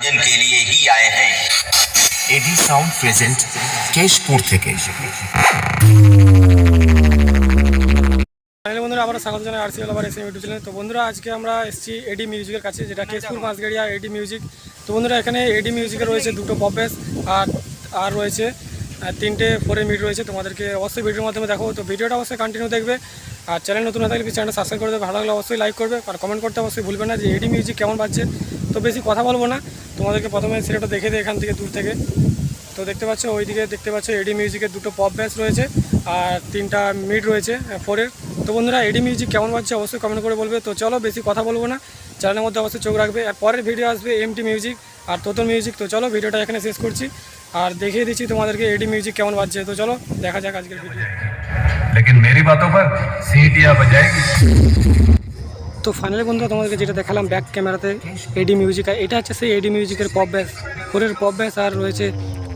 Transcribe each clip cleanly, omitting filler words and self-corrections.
के लिए ही आए हैं। এডি সাউন্ড প্রেজেন্ট কেশপুর থেকে। বন্ধুরা আবার স্বাগত জানাই আরসি আবার এসএম ইউটিউব চ্যানেল। তো বন্ধুরা আজকে আমরা এসেছি এডি মিউজিকের কাছে, যেটা কেশপুর মাছগাড়িয়া এডি মিউজিক। তো বন্ধুরা এখানে এডি মিউজিকের রয়েছে দুটো পপ বেস আর রয়েছে তিনটে ফোরের মিড রয়েছে। তোমাদেরকে অবশ্যই ভিডিওর মাধ্যমে দেখো। তো ভিডিওটা অবশ্যই কন্টিনিউ দেখবে, আর চ্যানেল নতুন না থাকলে চ্যানেলটা সাবস্ক্রাইব করে দেবে। ভালো লাগলে অবশ্যই লাইক করবে আর কমেন্ট করতে অবশ্যই ভুলবে না যে এডি মিউজিক কেমন বাজছে। তো বেশি কথা বলবো না, তোমাদেরকে প্রথমে সেটা দেখে দিই এখান থেকে দূর থেকে। তো দেখতে পাচ্ছ ওইদিকে দেখতে পাচ্ছ এডি মিউজিকের দুটো পপ বেস রয়েছে আর তিনটা মিড রয়েছে ফোরের। তো বন্ধুরা এডি মিউজিক কেমন বাজছে অবশ্যই কমেন্ট করে বলবে। তো চলো বেশি কথা বলবো না, চ্যানেলের মধ্যে অবশ্যই চোখ রাখবে। আর পরের ভিডিও আসবে এমটি মিউজিক আর তোতল মিউজিক। তো চলো ভিডিওটা এখানে শেষ করছি আর দেখিয়ে দিচ্ছি তোমাদেরকে এডি মিউজিক কেমন বাজছে। তো চলো দেখা যাক আজকের ভিডিও। लेकिन मेरी बातों पर सीटियां बजाएगी। তো ফাইনালি বন্ধুরা তোমাদেরকে যেটা দেখালাম ব্যাক ক্যামেরাতে এডি মিউজিক, আর এটা হচ্ছে সেই এডি মিউজিকের পপ ব্যাস, ফোরের পপ ব্যাস আর রয়েছে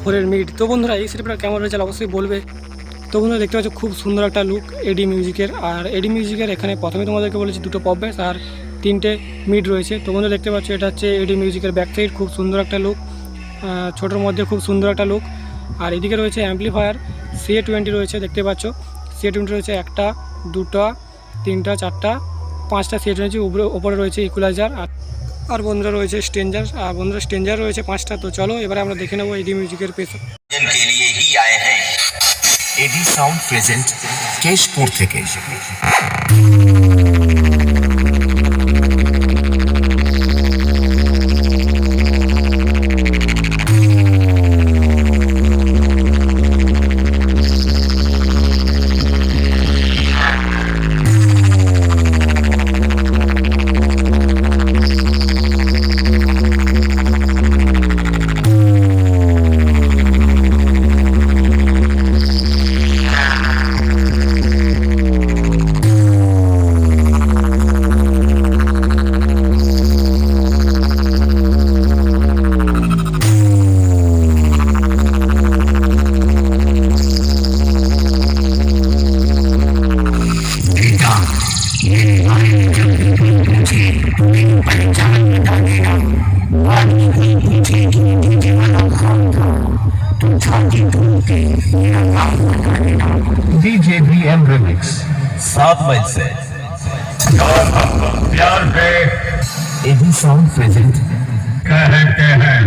ফোরের মিড। তো বন্ধুরা এই সেটটা কেমন রয়েছে অবশ্যই বলবে। তো বন্ধুরা দেখতে পাচ্ছ খুব সুন্দর একটা লুক এডি মিউজিকের। আর এডি মিউজিকের এখানে প্রথমে তোমাদেরকে বলেছি দুটো পপ ব্যাস আর তিনটে মিড রয়েছে। তো বন্ধুরা দেখতে পাচ্ছ এটা হচ্ছে এডি মিউজিকের ব্যাক সাইড, খুব সুন্দর একটা লুক, ছোটোর মধ্যে খুব সুন্দর একটা লুক। আর এদিকে রয়েছে অ্যাম্পলিফায়ার CA20 রয়েছে, দেখতে পাচ্ছ CA20 রয়েছে একটা, দুটো, তিনটা, চারটা, পাঁচটা CA20। উপরে রয়েছে ইকুয়ালাইজার আর বন্ধুরা রয়েছে স্ট্রেঞ্জার, আর বন্ধুরা স্ট্রেঞ্জার রয়েছে পাঁচটা। তো চলো এবারে আমরা দেখে নেবো এডি মিউজিকের পেছন। के लिए ही आए हैं। এডি সাউন্ড প্রেজেন্ট কেশপুর থেকে। DJ BM Remix 7 मई से प्यार पे এডি সাউন্ড প্রেজেন্ট कहते हैं